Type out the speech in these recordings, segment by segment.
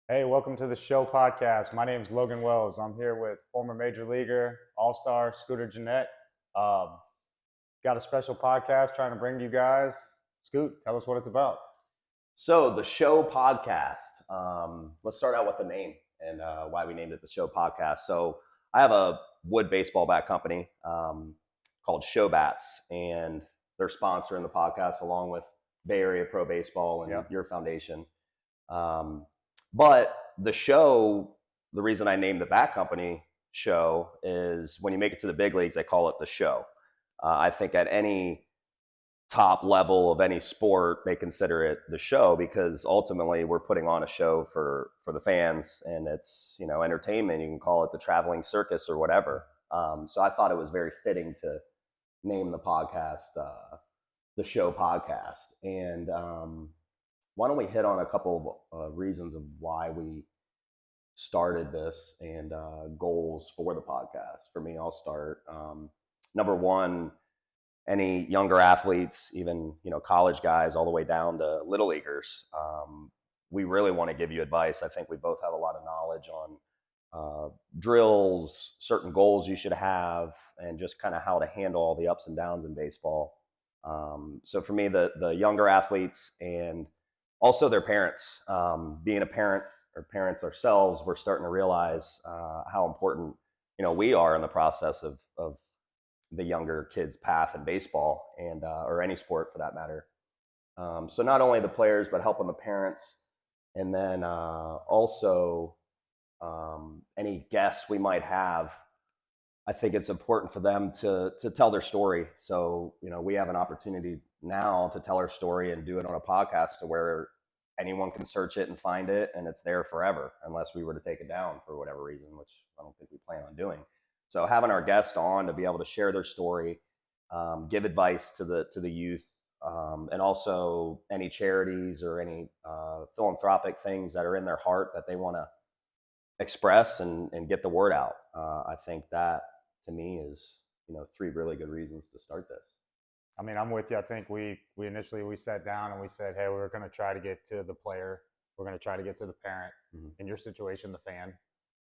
Hey, welcome to the show podcast. My name is Logan Wells. I'm here with former major leaguer, all-star Scooter Gennett. Um, got a special podcast trying to bring you guys. Scoot, tell us what it's about. So the show podcast. Let's start out with the name and why we named it the show podcast. So I have a wood baseball bat company called Show Bats, and they're sponsoring the podcast along with Bay Area Pro Baseball and Yep. your foundation. But the show, the reason I named the bat company show is when you make it to the big leagues, they call it the show. I think at any top level of any sport, they consider it the show because ultimately we're putting on a show for the fans, and it's entertainment. You can call it the traveling circus or whatever. So I thought it was very fitting to name the podcast the show podcast. And why don't we hit on a couple of reasons of why we started this and goals for the podcast. For me, I'll start. Number one, any younger athletes, even college guys, all the way down to little leaguers. We really want to give you advice. I think we both have a lot of knowledge on drills, certain goals you should have, and just kind of how to handle all the ups and downs in baseball. So for me, the younger athletes and also their parents, being a parent or parents ourselves, we're starting to realize how important we are in the process of the younger kids' path in baseball and or any sport for that matter. So not only the players, but helping the parents, and then also any guests we might have. I think it's important for them to tell their story. So we have an opportunity now to tell our story and do it on a podcast to where anyone can search it and find it, and it's there forever, unless we were to take it down for whatever reason, which I don't think we plan on doing. So having our guests on to be able to share their story, give advice to the youth, and also any charities or any philanthropic things that are in their heart that they want to express and get the word out. I think that to me is three really good reasons to start this. I mean, I'm with you. I think we initially we sat down and we said, hey, we're going to try to get to the player. We're going to try to get to the parent. Mm-hmm. In your situation, the fan.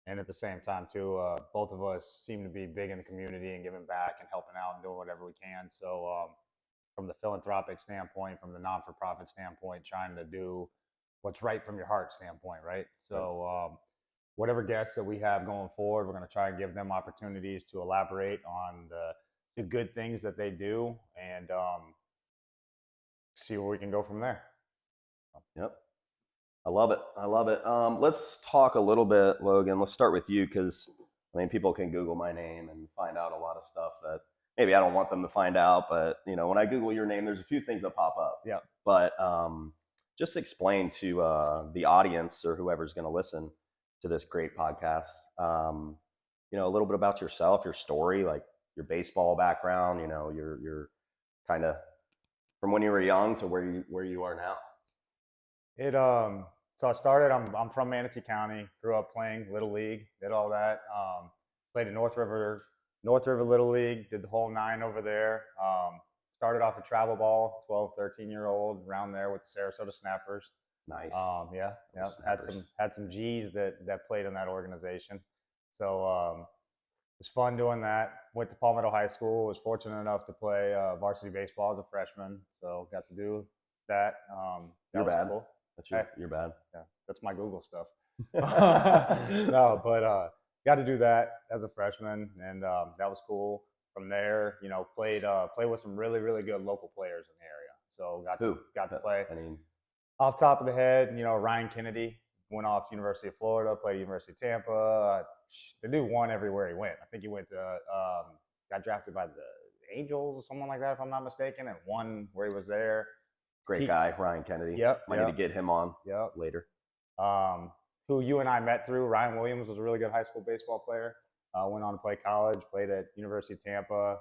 And at the same time, too, both of us seem to be big in the community and giving back and helping out and doing whatever we can. So from the philanthropic standpoint, from the non-for-profit standpoint, trying to do what's right from your heart standpoint, right? So whatever guests that we have going forward, we're going to try and give them opportunities to elaborate on the good things that they do and see where we can go from there. Yep. I love it. I love it. Let's talk a little bit, Logan. Let's start with you because, I mean, people can Google my name and find out a lot of stuff that maybe I don't want them to find out. But, when I Google your name, there's a few things that pop up. Yeah. But just explain to the audience or whoever's going to listen to this great podcast, a little bit about yourself, your story, like your baseball background, your kind of from when you were young to where you are now. So I started. I'm from Manatee County. Grew up playing Little League. Did all that. Played in North River Little League. Did the whole nine over there. Started off a travel ball, 12, 13-year-old, around there with the Sarasota Snappers. Nice. Yeah. Had some G's that played in that organization. So it was fun doing that. Went to Palmetto High School. Was fortunate enough to play varsity baseball as a freshman. So got to do that. You're was bad. Cool. You're bad. Yeah, that's my Google stuff. No, but got to do that as a freshman, and that was cool. From there, played with some really really good local players in the area. So got to play. I mean, off top of the head, Ryan Kennedy went off University of Florida, played University of Tampa. The dude won everywhere he went. I think he went to got drafted by the Angels or someone like that, if I'm not mistaken, and won where he was there. Great guy, Ryan Kennedy. Yep. Might need to get him on Yep. later. Who you and I met through. Ryan Williams was a really good high school baseball player. Went on to play college, played at University of Tampa.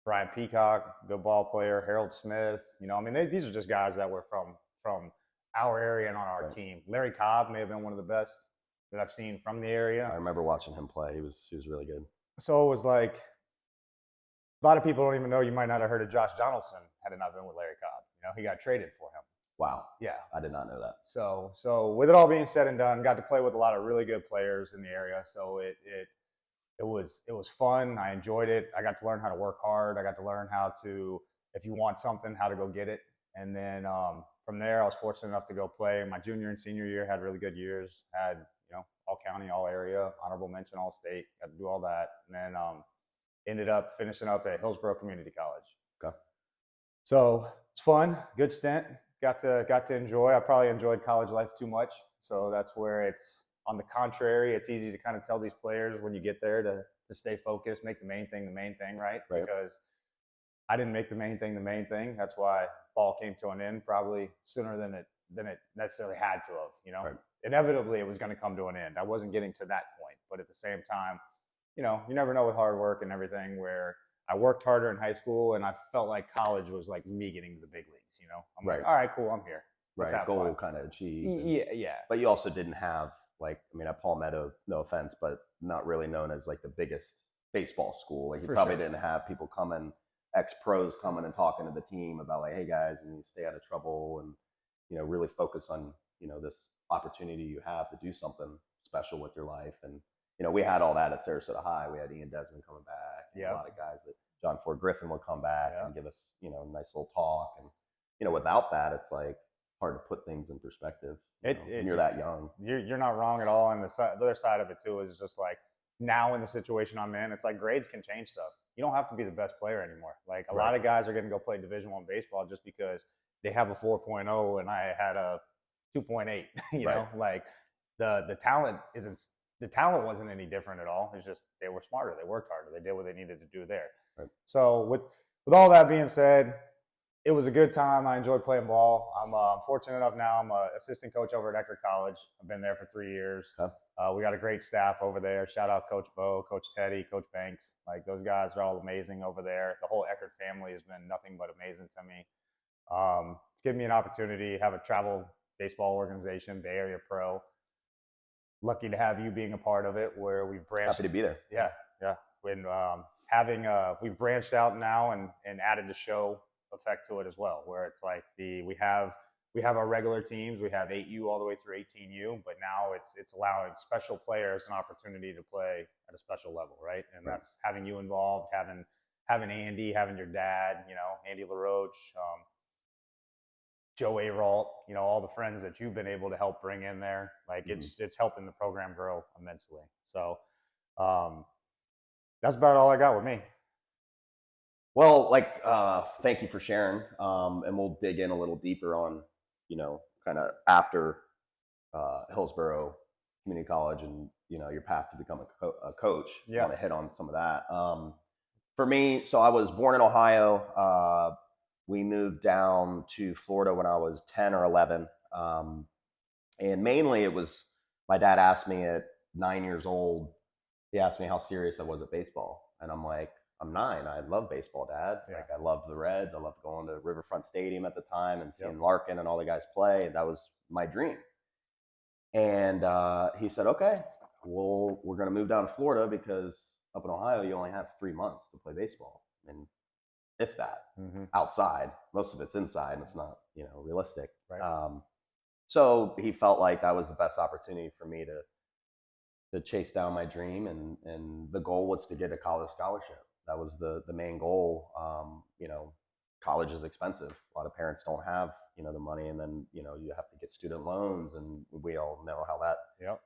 Brian Peacock, good ball player. Harold Smith. These are just guys that were from our area and on our team. Larry Cobb may have been one of the best that I've seen from the area. I remember watching him play. He was really good. So it was like a lot of people don't even know. You might not have heard of Josh Donaldson had it not been with Larry Cobb. He got traded for him. Wow. Yeah. I did not know that. So with it all being said and done, got to play with a lot of really good players in the area. So it was fun. I enjoyed it. I got to learn how to work hard. I got to learn how to, if you want something, how to go get it. And then from there, I was fortunate enough to go play. My junior and senior year had really good years. Had all county, all area, honorable mention, all state. Got to do all that, and then ended up finishing up at Hillsborough Community College. Okay. So it's fun, good stint. Got to enjoy. I probably enjoyed college life too much, so that's where it's. On the contrary, it's easy to kind of tell these players when you get there to stay focused, make the main thing, right? Because I didn't make the main thing. That's why ball came to an end probably sooner than it necessarily had to have. Right. Inevitably it was going to come to an end. I wasn't getting to that point, but at the same time, you never know with hard work and everything. Where I worked harder in high school, and I felt like college was like me getting to the big leagues. I'm like, all right, cool, I'm here. Let's have goal kind of achieved. Yeah. But you also didn't have at Palmetto, no offense, but not really known as like the biggest baseball school. Like you probably didn't have people coming, ex-pros coming and talking to the team about like, hey guys, you need to stay out of trouble and, really focus on, this opportunity you have to do something special with your life. And, we had all that at Sarasota High. We had Ian Desmond coming back. A lot of guys that John Ford Griffin would come back and give us, a nice little talk. And, without that, it's like hard to put things in perspective. When you're that young. You're not wrong at all. And the other side of it too is just like now in the situation I'm in, it's like grades can change stuff. You don't have to be the best player anymore. Like a lot of guys are going to go play Division I baseball just because they have a 4.0 and I had a 2.8. You know, like the talent wasn't any different at all. It's just they were smarter, they worked harder, they did what they needed to do there. Right. So with all that being said, it was a good time. I enjoyed playing ball. I'm fortunate enough now. I'm an assistant coach over at Eckerd College. I've been there for 3 years. Okay. We got a great staff over there. Shout out Coach Bo, Coach Teddy, Coach Banks. Like those guys are all amazing over there. The whole Eckerd family has been nothing but amazing to me. It's given me an opportunity to have a travel baseball organization, Bay Area Pro. Lucky to have you being a part of it, where we've branched. Happy to be there. Yeah. When we've branched out now and added the show effect to it as well, where it's like we have our regular teams, we have 8U all the way through 18U, but now it's allowing special players an opportunity to play at a special level, right? And that's having you involved, having Andy, having your dad, Andy LaRoche, Joe Aralt, all the friends that you've been able to help bring in there. Like it's helping the program grow immensely. So that's about all I got with me. Well, thank you for sharing, and we'll dig in a little deeper on, kind of after Hillsborough Community College and, your path to become a coach. I want to hit on some of that. For me, so I was born in Ohio. We moved down to Florida when I was 10 or 11. And mainly it was, my dad asked me at 9 years old, he asked me how serious I was at baseball. And I'm like, I'm 9. I love baseball, Dad. Like I loved the Reds. I loved going to Riverfront Stadium at the time and seeing Larkin and all the guys play. That was my dream. And he said, okay, well, we're going to move down to Florida because up in Ohio, you only have 3 months to play baseball. And if that, outside, most of it's inside and it's not, realistic. Right. So he felt like that was the best opportunity for me to chase down my dream. And the goal was to get a college scholarship. That was the main goal. College is expensive. A lot of parents don't have, the money, and then, you have to get student loans, and we all know how that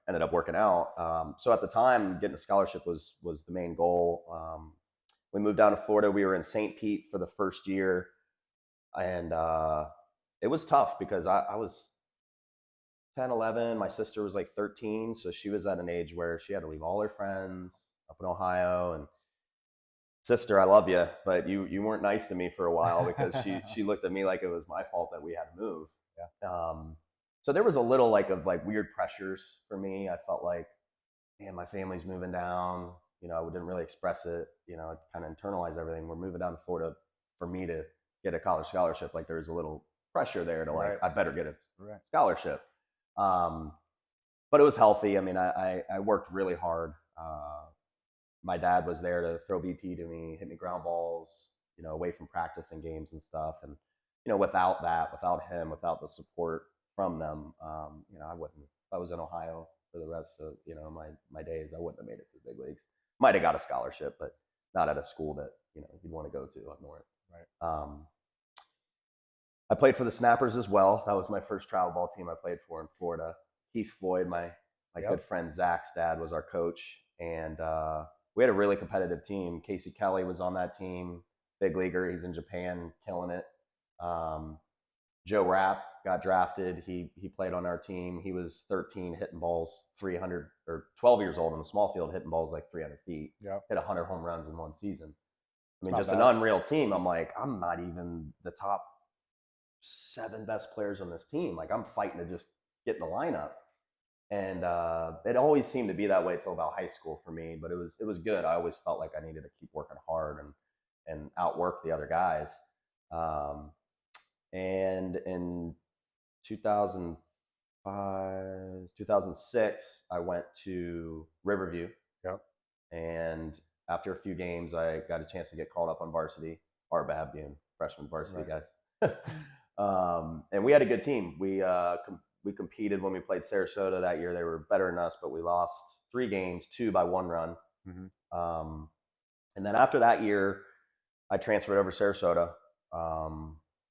ended up working out. So at the time, getting a scholarship was the main goal. We moved down to Florida. We were in St. Pete for the first year, and it was tough because I was 10, 11. My sister was like 13, so she was at an age where she had to leave all her friends up in Ohio. And sister, I love you, but you weren't nice to me for a while because she looked at me like it was my fault that we had to move. So there was a little of weird pressures for me. I felt like, man, my family's moving down. I didn't really express it. I kind of internalize everything. We're moving down to Florida for me to get a college scholarship. Like there's a little pressure there to I better get a scholarship. But it was healthy. I mean, I worked really hard. My dad was there to throw BP to me, hit me ground balls, away from practice and games and stuff. And without him, without the support from them, I wouldn't. If I was in Ohio for the rest of my days, I wouldn't have made it to the big leagues. Might have got a scholarship, but not at a school that you'd want to go to up north. Right. I played for the Snappers as well. That was my first travel ball team I played for in Florida. Keith Floyd, my good friend Zach's dad, was our coach, and we had a really competitive team. Casey Kelly was on that team, big leaguer. He's in Japan, killing it. Joe Rapp got drafted. He played on our team. He was 13, hitting balls 300, or 12 years old in the small field, hitting balls like 300 feet. Yep. Hit 100 home runs in one season. I mean, It's just not an bad. unreal team. I'm like, I'm not even the top 7 best players on this team. Like, I'm fighting to just get in the lineup. And it always seemed to be that way until about high school for me. But it was good. I always felt like I needed to keep working hard and outwork the other guys. And in 2005, 2006, I went to Riverview. Yep. And after a few games, I got a chance to get called up on varsity. RBAB being freshman varsity guys. And we had a good team. We competed when we played Sarasota that year. They were better than us, but we lost 3 games, 2 by 1 run. Mm-hmm. And then after that year, I transferred over to Sarasota.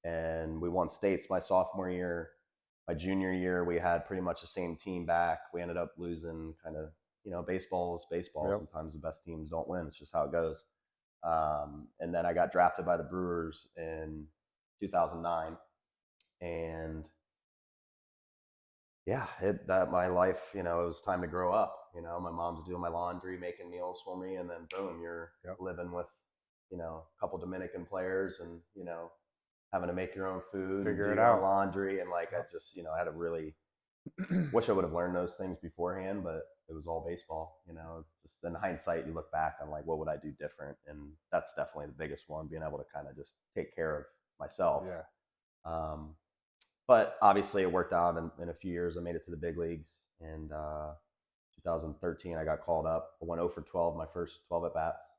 And we won states my sophomore year. My junior year, we had pretty much the same team back. We ended up losing kind of, baseball is baseball. Yep. Sometimes the best teams don't win. It's just how it goes. And then I got drafted by the Brewers in 2009. And yeah, my life, it was time to grow up. My mom's doing my laundry, making meals for me. And then boom, you're living with, a couple Dominican players and, having to make your own food, Figure do it your own out. laundry. And like, I just, I had a really, wish I would have learned those things beforehand, but it was all baseball, just in hindsight, you look back on like, what would I do different? And that's definitely the biggest one, being able to kind of just take care of myself. Yeah. But obviously it worked out in a few years. I made it to the big leagues. And 2013, I got called up. I went 0 for 12, my first 12 at bats.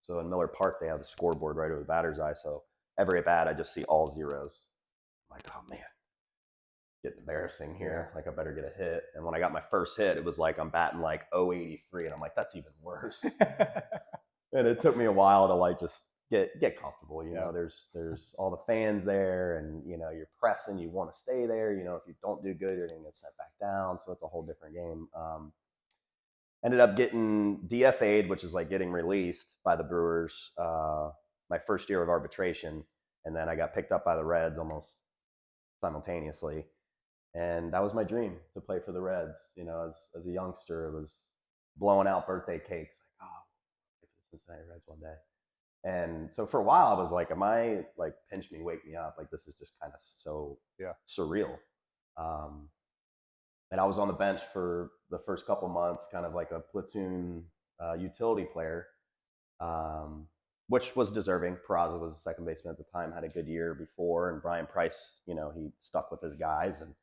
So in Miller Park, they have the scoreboard right over the batter's eye. So every at bat, I just see all zeros. I'm like, oh man, getting embarrassing here. Like, I better get a hit. And when I got my first hit, it was like I'm batting like 083, and I'm like, that's even worse. And it took me a while to like just get comfortable. There's all the fans there, and you're pressing. You want to stay there. If you don't do good, you're gonna get sent back down. So it's a whole different game. Ended up getting DFA'd, which is like getting released by the Brewers. My first year of arbitration, and then I got picked up by the Reds almost simultaneously, and that was my dream, to play for the Reds. As a youngster, it was blowing out birthday cakes, like, oh, play for the Cincinnati Reds one day. And so for a while, I was like, am I like, pinch me, wake me up? Like, this is just kind of so surreal. And I was on the bench for the first couple months, kind of like a platoon utility player, which was deserving. Peraza was the second baseman at the time, had a good year before, and Brian Price, he stuck with his guys, and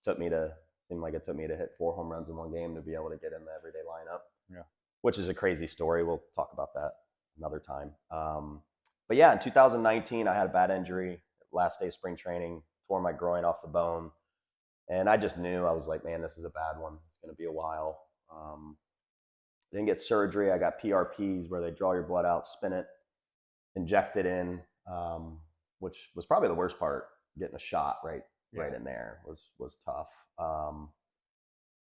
seemed like it took me to hit 4 home runs in one game to be able to get in the everyday lineup. Yeah. Which is a crazy story. We'll talk about that another time. But yeah, in 2019, I had a bad injury. Last day of spring training, tore my groin off the bone. And I just knew, I was like, man, this is a bad one. It's going to be a while. Didn't get surgery. I got PRPs, where they draw your blood out, spin it, inject it in, which was probably the worst part. Getting a shot right in there was tough.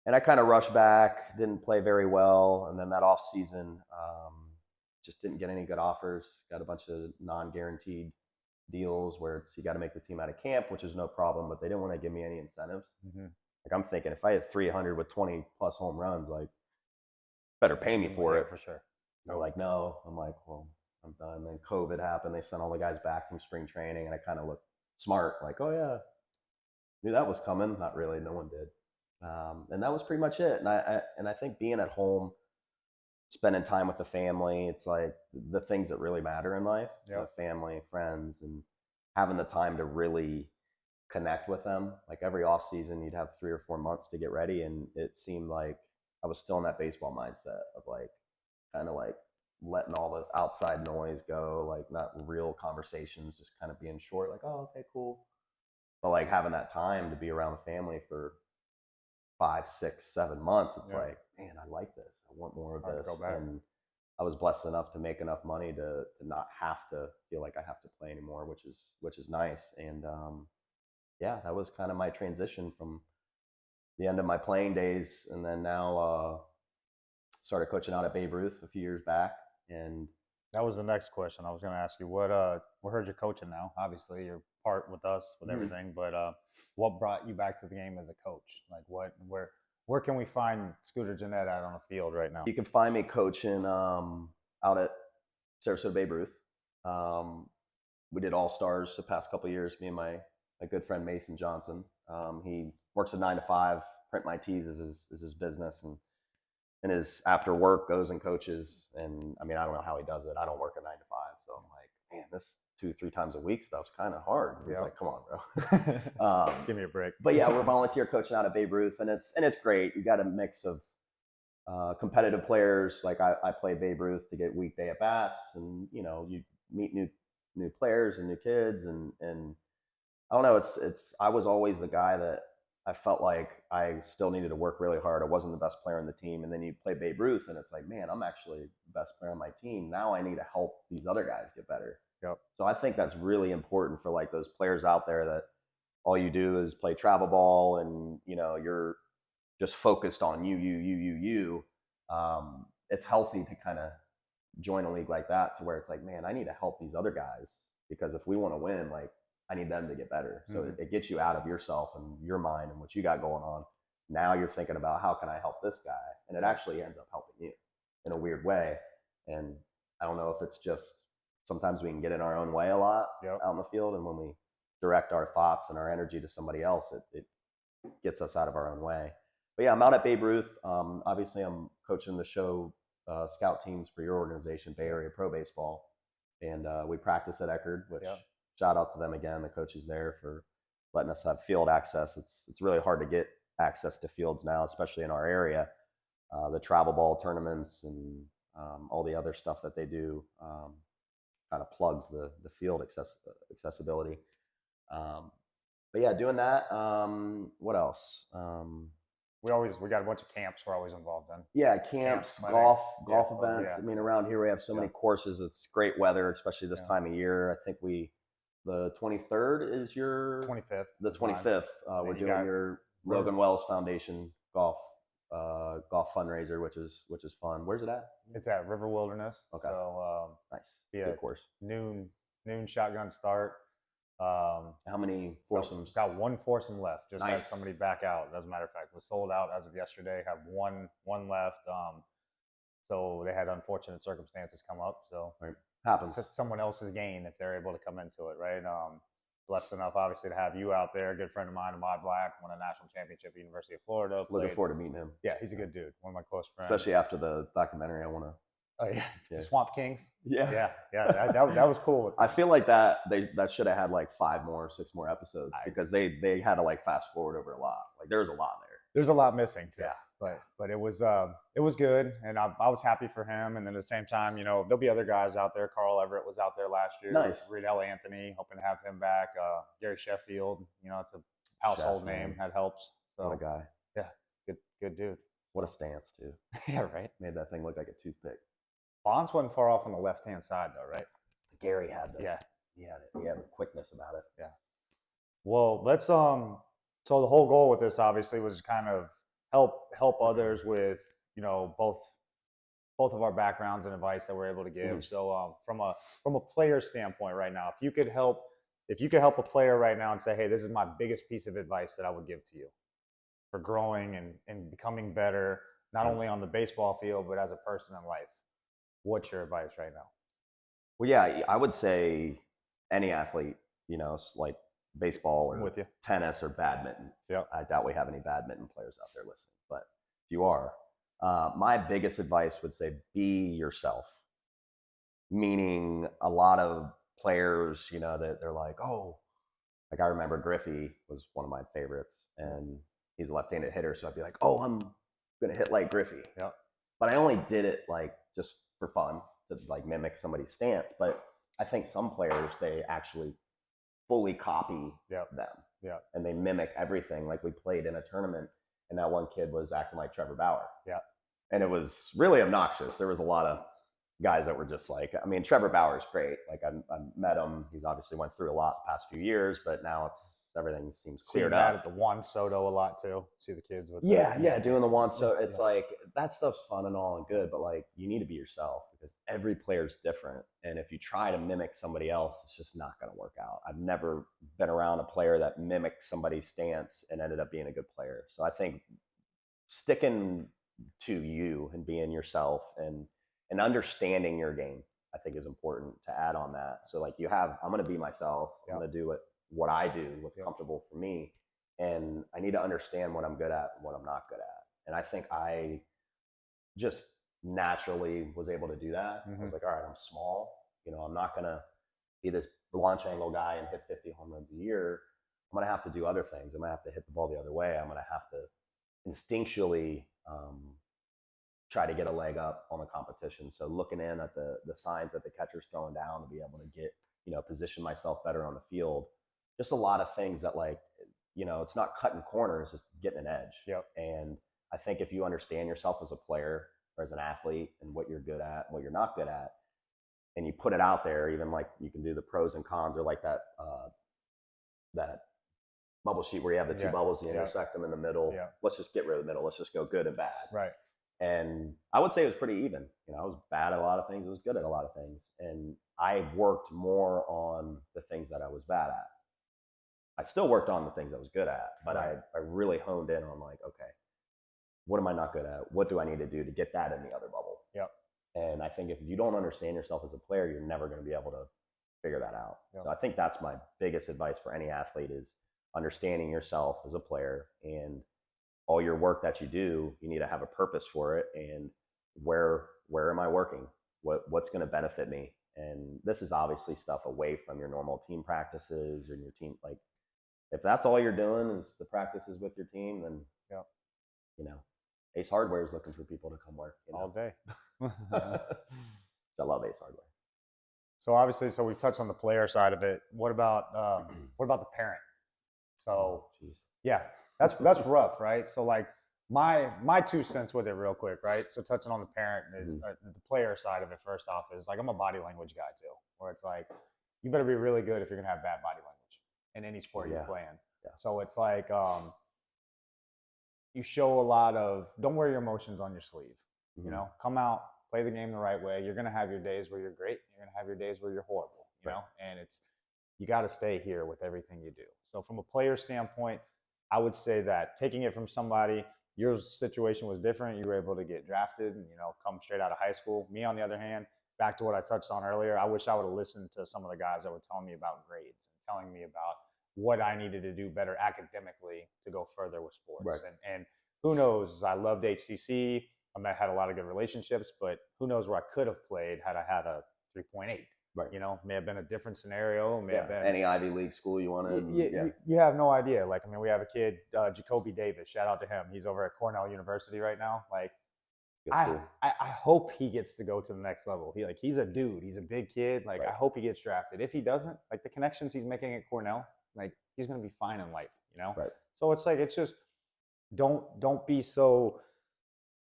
And I kind of rushed back, didn't play very well. And then that off season, just didn't get any good offers. Got a bunch of non-guaranteed deals where you got to make the team out of camp, which is no problem, but they didn't want to give me any incentives. Mm-hmm. Like, I'm thinking, if I had 300 with 20 plus home runs, like, better pay me for it. For sure. They're like, no. I'm like, well, I'm done. Then COVID happened. They sent all the guys back from spring training, and I kind of looked smart, like, oh yeah, knew that was coming. Not really. No one did. And that was pretty much it. And I think being at home, spending time with the family, it's like the things that really matter in life. Family, friends, and having the time to really connect with them. Like, every off season, you'd have 3 or 4 months to get ready, and it seemed like I was still in that baseball mindset of like, kind of like letting all the outside noise go, like not real conversations, just kind of being short, like, oh, okay, cool. But like having that time to be around the family for 5, 6, 7 months, it's like, man, I like this. I want more of this. And I was blessed enough to make enough money to not have to feel like I have to play anymore, which is nice. And yeah, that was kind of my transition from the end of my playing days, and then now started coaching out at Babe Ruth a few years back. And that was the next question I was going to ask you. What we heard you're coaching now. Obviously, you're part with us with everything. But what brought you back to the game as a coach? Like, where can we find Scooter Gennett out on the field right now? You can find me coaching out at Sarasota Babe Ruth. We did All Stars the past couple of years. Me and my good friend Mason Johnson. He works a 9 to 5. Print My Tees is his business, and his after work goes and coaches. And I mean, I don't know how he does it. I don't work a 9 to 5, so I'm like, man, this 2-3 times a week stuff's kind of hard. He's like, come on, bro. Give me a break. But yeah, we're volunteer coaching out at Babe Ruth, and it's great. You got a mix of competitive players. Like I play Babe Ruth to get weekday at bats, and you know, you meet new players and new kids, and I don't know. It's I was always the guy that I felt like I still needed to work really hard. I wasn't the best player on the team. And then you play Babe Ruth and it's like, man, I'm actually the best player on my team. Now I need to help these other guys get better. Yep. So I think that's really important for like those players out there that all you do is play travel ball and, you know, you're just focused on you. It's healthy to kind of join a league like that to where it's like, man, I need to help these other guys because if we want to win, like, I need them to get better. So it gets you out of yourself and your mind and what you got going on. Now you're thinking about how can I help this guy? And it actually ends up helping you in a weird way. And I don't know if it's just sometimes we can get in our own way a lot out in the field. And when we direct our thoughts and our energy to somebody else, it gets us out of our own way. But yeah, I'm out at Babe Ruth. Obviously, I'm coaching the show scout teams for your organization, Bay Area Pro Baseball. And we practice at Eckerd, which shout out to them again, the coaches there for letting us have field access. It's really hard to get access to fields now, especially in our area. The travel ball tournaments and all the other stuff that they do kind of plugs the field accessibility. But yeah, doing that. What else? We got a bunch of camps we're always involved in. Yeah, camps, golf events. Yeah. I mean, around here we have so many courses. It's great weather, especially this time of year. I think the 23rd is your 25th. The 25th. We're doing your Logan Wells Foundation golf fundraiser, which is fun. Where's it at? It's at River Wilderness. Okay. So nice. Yeah, good course. Noon shotgun start. How many foursomes? Got one foursome left. Just had somebody back out. As a matter of fact, was sold out as of yesterday. Have one left. So they had unfortunate circumstances come up. So happens. It's someone else's gain if they're able to come into it, right? Blessed enough, obviously, to have you out there. A good friend of mine, Ahmad Black, won a national championship at the University of Florida. Looking forward to meeting him. Yeah, he's a good dude. One of my close friends. Especially after the documentary, I want to. Oh yeah, the Swamp Kings. Yeah. That was cool. I feel like that should have had like 6 more episodes because they had to like fast forward over a lot. Like there's a lot there. There's a lot missing too. Yeah. But it was good, and I was happy for him. And then at the same time, you know, there'll be other guys out there. Carl Everett was out there last year. Nice. Riedel Anthony, hoping to have him back. Gary Sheffield, you know, it's a household name. That helps. So what a guy. Yeah, good dude. What a stance too. Yeah, right. Made that thing look like a toothpick. Bonds wasn't far off on the left-hand side though, right? Gary had the he had it. He had the quickness about it. Yeah. Well, let's so the whole goal with this obviously was kind of help others with, you know, both of our backgrounds and advice that we're able to give. So from a player standpoint right now, if you could help a player right now and say, hey, this is my biggest piece of advice that I would give to you for growing and becoming better, not only on the baseball field, but as a person in life. What's your advice right now? Well, yeah, I would say any athlete, you know, like baseball or tennis or badminton. Yeah. I doubt we have any badminton players out there listening, but if you are, my biggest advice would say be yourself. Meaning a lot of players, you know, that they're like, oh, like I remember Griffey was one of my favorites and he's a left-handed hitter. So I'd be like, oh, I'm going to hit like Griffey. Yeah. But I only did it like just for fun to like mimic somebody's stance. But I think some players, they actually fully copy them. Yeah. And they mimic everything. Like we played in a tournament and that one kid was acting like Trevor Bauer. Yeah. And it was really obnoxious. There was a lot of guys that were just like, I mean, Trevor Bauer's great. Like I met him. He's obviously went through a lot the past few years, but now everything seems cleared up. At the Juan Soto a lot too. See the kids with doing the Juan Soto. It's like that stuff's fun and all and good, but like you need to be yourself because every player's different. And if you try to mimic somebody else, it's just not going to work out. I've never been around a player that mimicked somebody's stance and ended up being a good player. So I think sticking to you and being yourself and understanding your game, I think is important to add on that. So like I'm going to be myself. I'm going to do what I do, what's comfortable for me. And I need to understand what I'm good at and what I'm not good at. And I think I just naturally was able to do that. I was like, all right, I'm small. I'm not going to be this launch angle guy and hit 50 home runs a year. I'm going to have to do other things. I'm going to have to hit the ball the other way. I'm going to have to instinctually try to get a leg up on the competition. So looking in at the signs that the catcher's throwing down to be able to get, position myself better on the field. Just a lot of things that it's not cutting corners, it's getting an edge. Yep. And I think if you understand yourself as a player or as an athlete and what you're good at, and what you're not good at, and you put it out there, even like you can do the pros and cons or like that bubble sheet where you have the two bubbles, you intersect them in the middle. Yeah. Let's just get rid of the middle. Let's just go good and bad. Right. And I would say it was pretty even. I was bad at a lot of things. I was good at a lot of things. And I worked more on the things that I was bad at. I still worked on the things I was good at, but I really honed in on like, okay, what am I not good at? What do I need to do to get that in the other bubble? Yep. And I think if you don't understand yourself as a player, you're never going to be able to figure that out. Yep. So I think that's my biggest advice for any athlete is understanding yourself as a player, and all your work that you do, you need to have a purpose for it. And where am I working? What's going to benefit me? And this is obviously stuff away from your normal team practices or your team. Like if that's all you're doing is the practices with your team, then Ace Hardware is looking for people to come work all day. I love Ace Hardware. So obviously, we touched on the player side of it. What about the parent? So that's rough, right? So like my 2 cents with it real quick, right? So touching on the parent is the player side of it. First off is like I'm a body language guy too, where it's like you better be really good if you're gonna have bad body language in any sport you play in. Yeah. So it's like you show a lot of don't wear your emotions on your sleeve. Come out, play the game the right way. You're gonna have your days where you're great. You're gonna have your days where you're horrible. You know, and you got to stay here with everything you do. So from a player standpoint, I would say that taking it from somebody, your situation was different. You were able to get drafted and, come straight out of high school. Me, on the other hand, back to what I touched on earlier, I wish I would have listened to some of the guys that were telling me about grades and telling me about what I needed to do better academically to go further with sports. Right. And who knows, I loved HCC. I had a lot of good relationships, but who knows where I could have played had I had a 3.8. Right. May have been a different scenario. May have been any Ivy League school you wanted. You have no idea. Like, we have a kid, Jacoby Davis. Shout out to him. He's over at Cornell University right now. Like, I hope he gets to go to the next level. He's a dude. He's a big kid. Like, I hope he gets drafted. If he doesn't, like the connections he's making at Cornell, like he's gonna be fine in life. Right. So it's just don't be so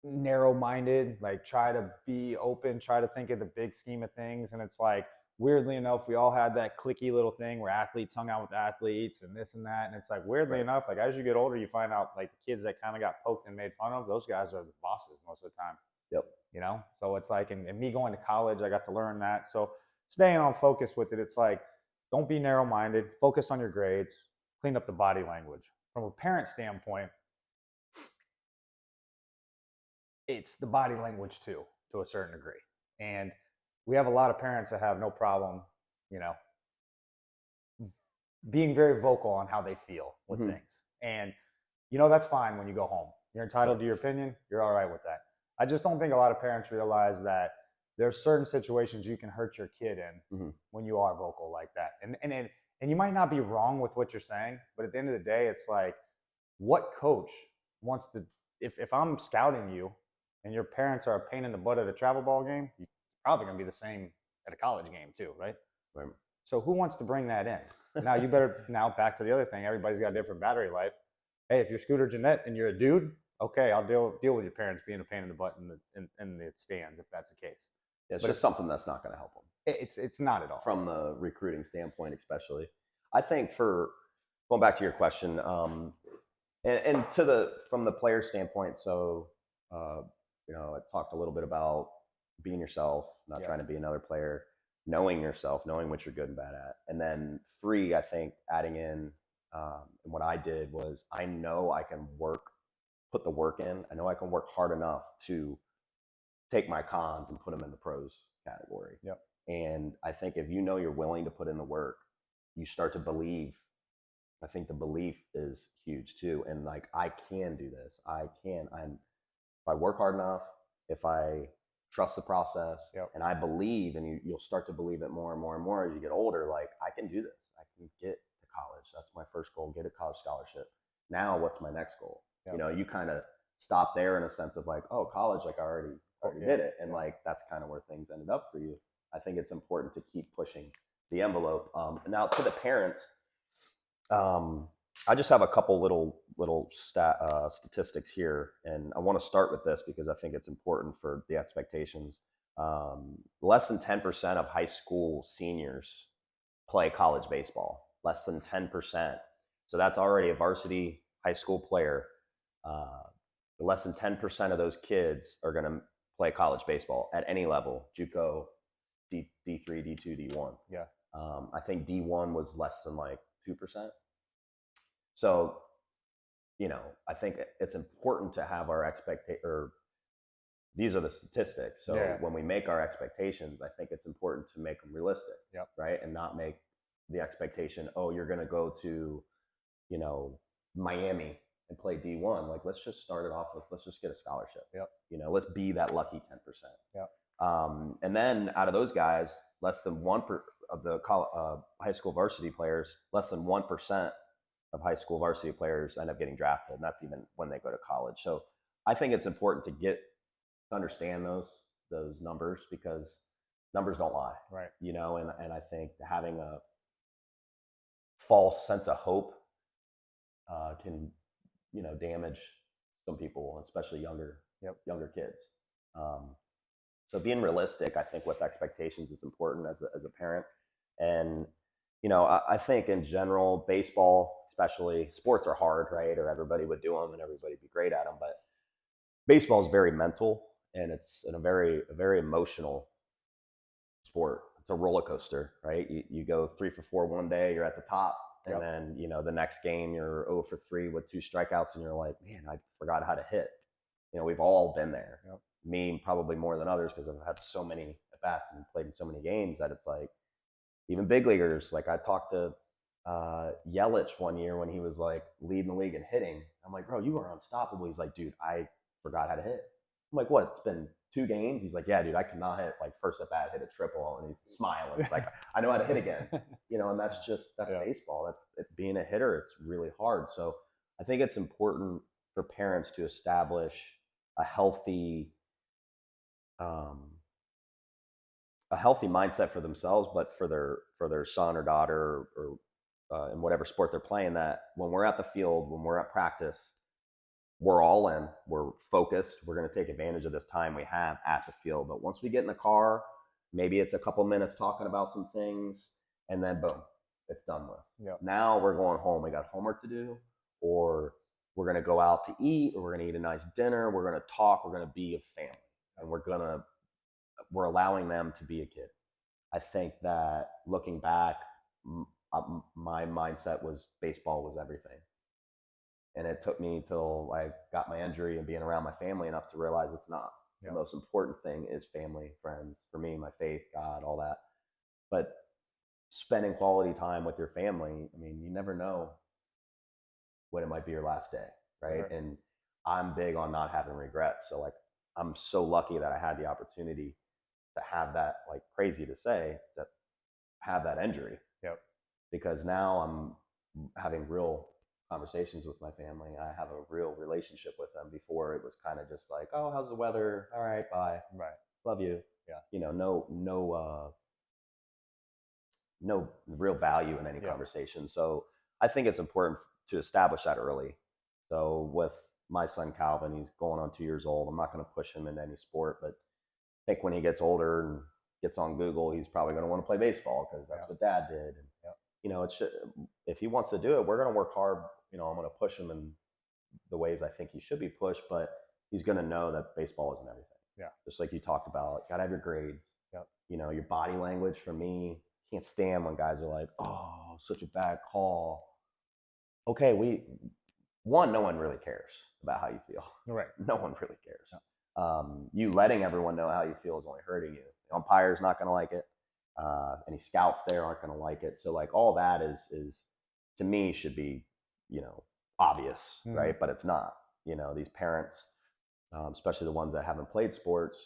narrow-minded. Like, try to be open, try to think of the big scheme of things. And it's like, weirdly enough, we all had that cliquey little thing where athletes hung out with athletes and this and that. And it's like, weirdly enough, like as you get older, you find out like the kids that kind of got poked and made fun of, those guys are the bosses most of the time. Yep. So it's like, and me going to college, I got to learn that. So staying on focus with it, it's like, don't be narrow-minded, focus on your grades, clean up the body language. From a parent standpoint, it's the body language too, to a certain degree. And we have a lot of parents that have no problem, being very vocal on how they feel with things. And, that's fine when you go home. You're entitled to your opinion. You're all right with that. I just don't think a lot of parents realize that there's certain situations you can hurt your kid in when you are vocal like that. And you might not be wrong with what you're saying, but at the end of the day, it's like, what coach wants to, if I'm scouting you, and your parents are a pain in the butt at a travel ball game, you probably going to be the same at a college game too, right? Right. So who wants to bring that in? Now you better now back to the other thing. Everybody's got a different battery life. Hey, if you're Scooter Gennett and you're a dude, okay, I'll deal with your parents being a pain in the butt in the stands if that's the case. Yeah, it's But just something that's not going to help them. It's not at all From the recruiting standpoint, especially. I think for going back to your question, and from the player standpoint, so I talked a little bit about being yourself, not trying to be another player, knowing yourself, knowing what you're good and bad at, and then 3, I think adding in, and what I did was I know I can put the work in. I know I can work hard enough to take my cons and put them in the pros category. Yep. And I think if you know you're willing to put in the work, you start to believe. I think the belief is huge too. And like, I can do this. If I work hard enough, if I trust the process, and I believe, and you'll start to believe it more and more and more as you get older, like, I can do this. I can get to college. That's my first goal, get a college scholarship. Now what's my next goal? You kind of stop there in a sense of like, oh, college, like I already did it. And like, that's kind of where things ended up for you. I think it's important to keep pushing the envelope. Now to the parents, I just have a couple little statistics here, and I want to start with this because I think it's important for the expectations. Less than 10% of high school seniors play college baseball. Less than 10%. So that's already a varsity high school player. Less than 10% of those kids are going to play college baseball at any level, JUCO, D3, D2, D1. Yeah. I think D1 was less than like 2%. So, I think it's important to have our these are the statistics. So when we make our expectations, I think it's important to make them realistic, right? And not make the expectation, oh, you're going to go to, Miami and play D1. Like, let's just start it off with, let's just get a scholarship. Let's be that lucky 10%. And then out of those guys, less than 1% of the high school varsity players, less than 1% of high school varsity players end up getting drafted. And that's even when they go to college. So I think it's important to understand those numbers, because numbers don't lie. Right. And I think having a false sense of hope can, damage some people, especially younger kids. So being realistic, I think, with expectations is important as a parent. And, I think in general, baseball, especially, sports are hard, right? Or everybody would do them and everybody would be great at them. But baseball is very mental, and it's a very emotional sport. It's a roller coaster, right? You go 3 for 4 one day, you're at the top. And then, the next game you're 0 for 3 with 2 strikeouts, and you're like, man, I forgot how to hit. We've all been there. Me probably more than others, because I've had so many at-bats and played in so many games that it's like, even big leaguers, like I talked to Yelich one year when he was like leading the league in hitting. I'm like, bro, you are unstoppable. He's like, dude, I forgot how to hit. I'm like, what? It's been 2 games? He's like, yeah, dude, I cannot hit like first at bat, hit a triple, and he's smiling. It's like, I know how to hit again. And that's baseball. That's being a hitter. It's really hard. So I think it's important for parents to establish a healthy mindset for themselves, but for their son or daughter, or in whatever sport they're playing, that when we're at the field, when we're at practice, we're all in, we're focused, we're going to take advantage of this time we have at the field. But once we get in the car, maybe it's a couple minutes talking about some things, and then boom, it's done with. Now we're going home. We got homework to do, or we're going to go out to eat, or we're going to eat a nice dinner. We're going to talk. We're going to be a family, and we're allowing them to be a kid. I think that looking back, my mindset was baseball was everything. And it took me till I got my injury and being around my family enough to realize it's not. The most important thing is family, friends, for me, my faith, God, all that. But spending quality time with your family, I mean, you never know when it might be your last day, right? And I'm big on not having regrets. So like, I'm so lucky that I had the opportunity to have that, like, crazy to say, that have that injury. Because now I'm having real conversations with my family. I have a real relationship with them. Before, it was kind of just like, oh, how's the weather? All right, bye. love you. Yeah. You know, no real value in any conversation. So I think it's important to establish that early. So with my son Calvin, he's going on 2 years old. I'm not going to push him into any sport, but I think when he gets older and gets on Google, he's probably going to want to play baseball because that's what Dad did. And, you know, if he wants to do it, we're going to work hard. You know, I'm going to push him in the ways I think he should be pushed, but he's going to know that baseball isn't everything. Yeah. Just like you talked about, you got to have your grades. Yep. You know, your body language. For me, can't stand when guys are like, "Oh, such a bad call." Okay, no one really cares about how you feel. Right. No one really cares. Yeah. You letting everyone know how you feel is only hurting you. The umpire's not going to like it. Any scouts there aren't going to like it. So like all that is to me should be, you know, obvious, right? But it's not. You know, these parents, especially the ones that haven't played sports,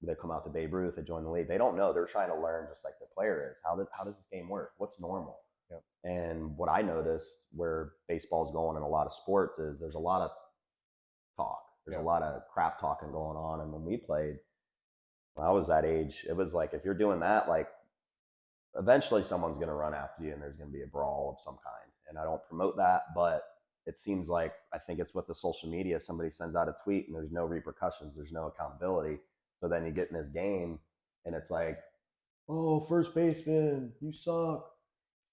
they come out to Babe Ruth, they join the league. They don't know. They're trying to learn just like the player is. How does this game work? What's normal? Yep. And what I noticed where baseball's going in a lot of sports is there's a lot of talk. There's a lot of crap talking going on. And when we played, when I was that age, it was like if you're doing that, like eventually someone's going to run after you and there's going to be a brawl of some kind. And I don't promote that, but it seems like I think it's with the social media. Somebody sends out a tweet and there's no repercussions, there's no accountability. So then you get in this game and it's like, oh, first baseman, you suck.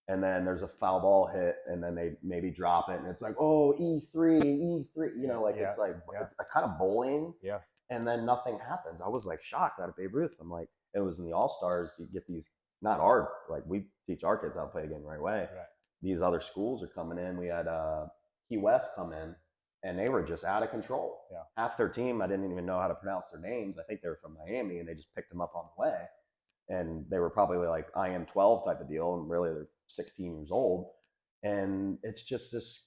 And then there's a foul ball hit and then they maybe drop it and it's like, oh, E3, you know, like it's like, it's a kind of bullying. Yeah. And then nothing happens. I was like shocked out of Babe Ruth. I'm like, it was in the All-Stars, you get these, not our, like we teach our kids how to play the game the right way. Right. These other schools are coming in. We had Key West come in and they were just out of control. Yeah. Half their team, I didn't even know how to pronounce their names. I think they were from Miami and they just picked them up on the way. And they were probably like IM 12 type of deal. And really they're 16 years old. And it's just this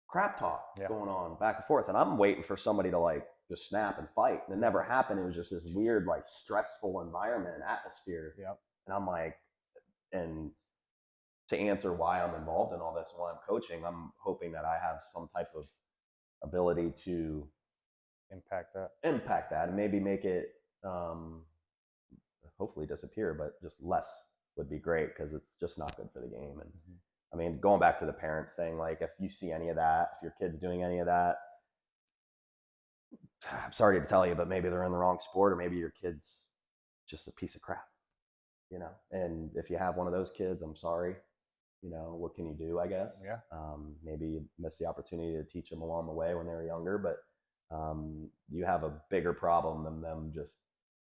crap talk going on back and forth. And I'm waiting for somebody to like just snap and fight. And it never happened. It was just this weird, like stressful environment and atmosphere. Yep. And I'm like, and to answer why I'm involved in all this while I'm coaching, I'm hoping that I have some type of ability to impact that and maybe make it hopefully disappear, but just less would be great because it's just not good for the game. And I mean, going back to the parents thing, like if you see any of that, if your kid's doing any of that, I'm sorry to tell you, but maybe they're in the wrong sport or maybe your kid's just a piece of crap, you know? And if you have one of those kids, I'm sorry. You know, what can you do, I guess? Yeah. Maybe you missed the opportunity to teach them along the way when they were younger, but you have a bigger problem than them just,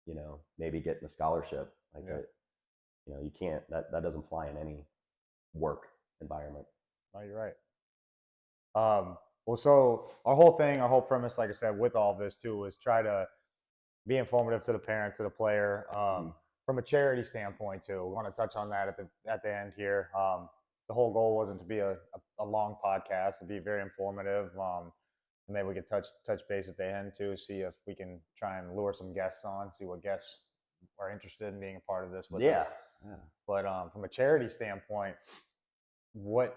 you know, maybe getting a scholarship. Like, you know, you can't, that doesn't fly in any work environment. No, you're right. Well, so our whole premise, like I said, with all of this too, is try to be informative to the parent, to the player, from a charity standpoint too. We want to touch on that at the end here. The whole goal wasn't to be a long podcast; to be very informative. Maybe we could touch base at the end too, see if we can try and lure some guests on, see what guests are interested in being a part of this with us. Yeah. But from a charity standpoint, what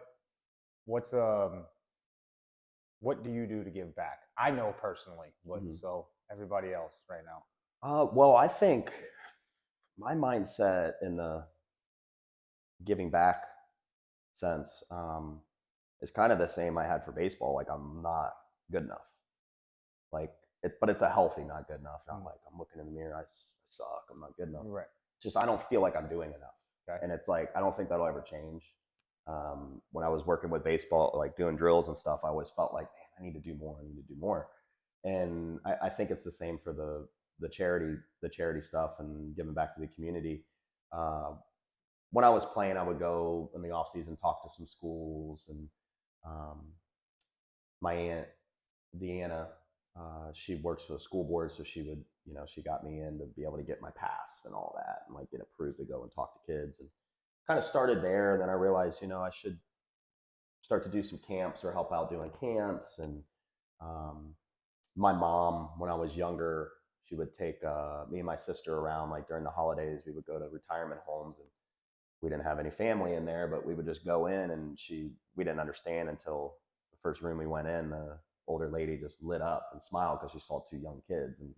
do you do to give back? I know personally, but so everybody else right now. Well, I think my mindset in the giving back sense is kind of the same I had for baseball. Like I'm not good enough. Like but it's a healthy not good enough. Not like I'm looking in the mirror, I suck, I'm not good enough. Right. It's just I don't feel like I'm doing enough. Okay. And it's like I don't think that'll ever change. When I was working with baseball, like doing drills and stuff, I always felt like, man, I need to do more. I need to do more. And I think it's the same for the charity stuff and giving back to the community. When I was playing, I would go in the off season, talk to some schools, and my aunt Deanna, she works for the school board, so she would, you know, she got me in to be able to get my pass and all that, and like get approved to go and talk to kids, and kind of started there. And then I realized, you know, I should start to do some camps or help out doing camps. And my mom, when I was younger, she would take me and my sister around, like during the holidays, we would go to retirement homes, and we didn't have any family in there, but we would just go in, and we didn't understand until the first room we went in, the older lady just lit up and smiled because she saw two young kids. And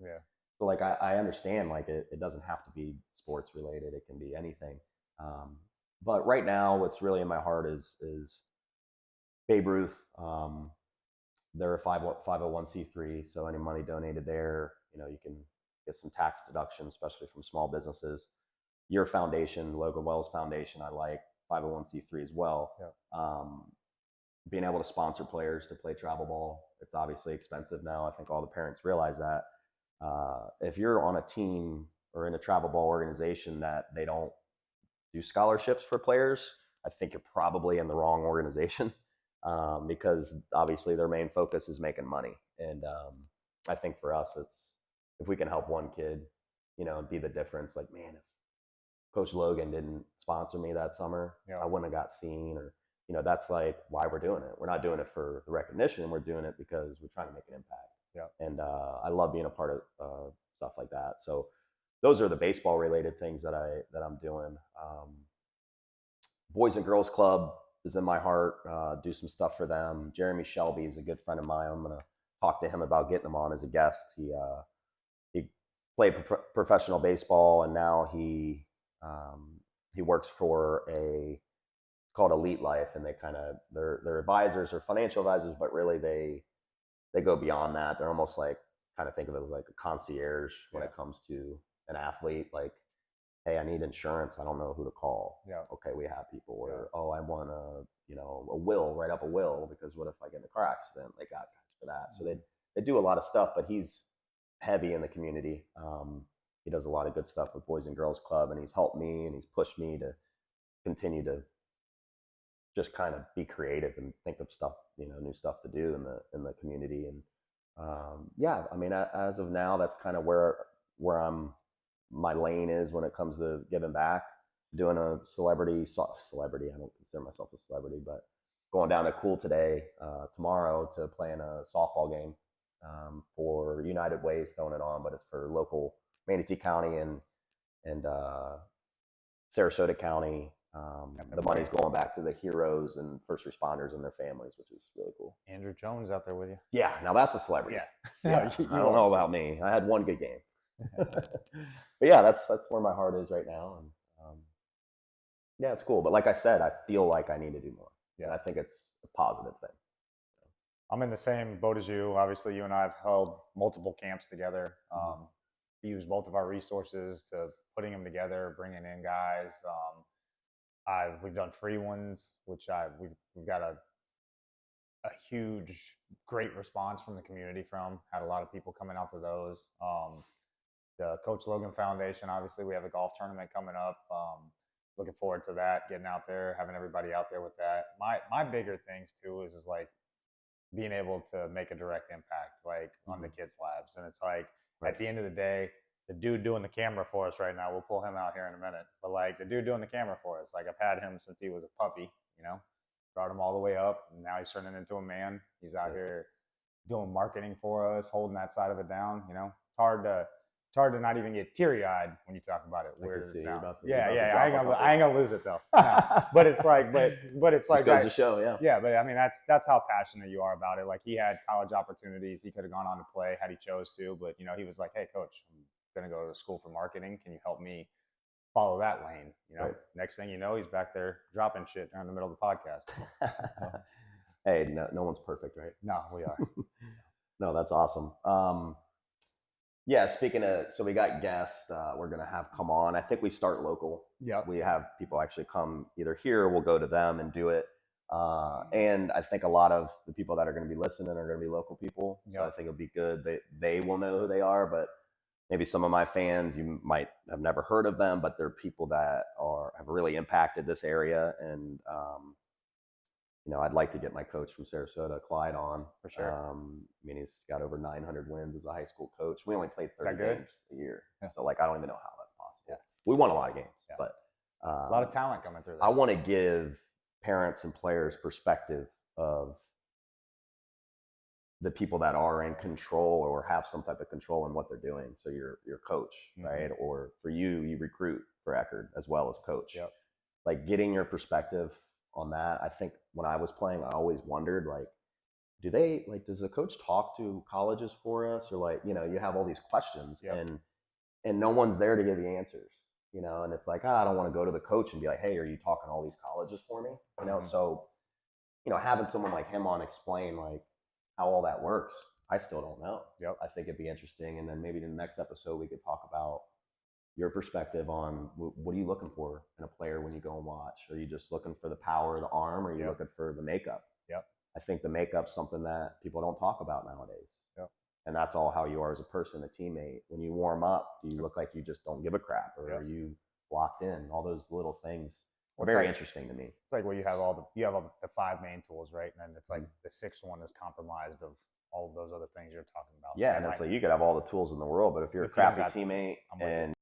So like I understand like it doesn't have to be sports related. It can be anything. Um, but right now, what's really in my heart is Babe Ruth. They're a 501c3, so any money donated there, you can get some tax deductions, especially from small businesses. Your foundation, Logan Wells Foundation, I like 501c3 as well. Yeah. Being able to sponsor players to play travel ball, it's obviously expensive now. I think all the parents realize that. If you're on a team or in a travel ball organization that they don't do scholarships for players, I think you're probably in the wrong organization. Because obviously their main focus is making money. And I think for us, it's if we can help one kid, be the difference. Like, man, if Coach Logan didn't sponsor me that summer, I wouldn't have got seen. Or, that's like why we're doing it. We're not doing it for the recognition. We're doing it because we're trying to make an impact. Yeah. And I love being a part of stuff like that. So those are the baseball related things that I'm doing. Boys and Girls Club is in my heart. Do some stuff for them. Jeremy Shelby is a good friend of mine. I'm gonna talk to him about getting him on as a guest. He played professional baseball, and now he works for called Elite Life, and they're advisors or financial advisors, but really they go beyond that. They're almost like kind of think of it as like a concierge when it comes to an athlete. Like, hey, I need insurance. I don't know who to call. Yeah. Okay, we have people. Or oh, I want a will, write up a will, because what if I get in a car accident? They got guys for that. So they do a lot of stuff, but he's heavy in the community. He does a lot of good stuff with Boys and Girls Club, and he's helped me and he's pushed me to continue to just kind of be creative and think of stuff, new stuff to do in the community. And yeah, I mean, as of now, that's kind of where my lane is when it comes to giving back. Doing a celebrity, I don't consider myself a celebrity, but going down to Cool today, tomorrow, to play in a softball game for United Way's throwing it on, but it's for local Manatee County and Sarasota County. The money's going back to the heroes and first responders and their families, which is really cool. Andrew Jones out there with you. Yeah, now that's a celebrity. Yeah. I don't know about me. I had one good game. But yeah, that's where my heart is right now. And yeah, it's cool. But like I said, I feel like I need to do more. Yeah, and I think it's a positive thing. I'm in the same boat as you. Obviously, you and I have held multiple camps together. Used both of our resources to putting them together, bringing in guys. We've done free ones, which we've got a huge, great response from the community from. Had a lot of people coming out to those. The Coach Logan Foundation, obviously, we have a golf tournament coming up. Looking forward to that, getting out there, having everybody out there with that. My bigger things too is like being able to make a direct impact, like on the kids' labs. And it's like at the end of the day, the dude doing the camera for us right now, we'll pull him out here in a minute. But like the dude doing the camera for us, like I've had him since he was a puppy, brought him all the way up, and now he's turning into a man. He's out here doing marketing for us, holding that side of it down. It's hard to not even get teary-eyed when you talk about it. Weird as it sounds. I ain't gonna lose it though. No. But it's like, but it's like goes to show, yeah. Yeah, but I mean that's how passionate you are about it. Like he had college opportunities, he could have gone on to play had he chose to, but he was like, hey coach, I'm gonna go to school for marketing. Can you help me follow that lane? Right. Next thing you know, he's back there dropping shit in the middle of the podcast. Hey, no one's perfect, right? No, we are. No, that's awesome. Yeah, speaking of, so we got guests we're going to have come on. I think we start local. Yeah. We have people actually come either here, we'll go to them and do it. And I think a lot of the people that are going to be listening are going to be local people. So I think it'll be good. They will know who they are, but maybe some of my fans, you might have never heard of them, but they're people that have really impacted this area. And, I'd like to get my coach from Sarasota, Clyde, on. For sure. I mean, he's got over 900 wins as a high school coach. We only played 30 games a year. Yeah. So, I don't even know how that's possible. Yeah. We won a lot of games, but a lot of talent coming through there. I want to give parents and players perspective of the people that are in control or have some type of control in what they're doing. So your coach, right? Or for you recruit for Eckerd as well as coach. Yep. Like getting your perspective on that. I think when I was playing, I always wondered, like, do they like, does the coach talk to colleges for us, or like, you have all these questions, Yep. and no one's there to give you answers, and it's like, I don't want to go to the coach and be like, hey, are you talking to all these colleges for me? So, having someone like him on explain like how all that works, I still don't know. Yep. I think it'd be interesting. And then maybe in the next episode, we could talk about your perspective on what are you looking for in a player when you go and watch? Are you just looking for the power of the arm, or are you looking for the makeup? Yep. I think the makeup's something that people don't talk about nowadays. Yep. And that's all how you are as a person, a teammate. When you warm up, do you look like you just don't give a crap, or are you locked in? All those little things are very interesting to me. It's like, well, you have the 5 main tools, right? And then it's like the 6th one is compromised of all of those other things you're talking about. Yeah, and it's like you could have all the tools in the world, but if you're a crappy teammate and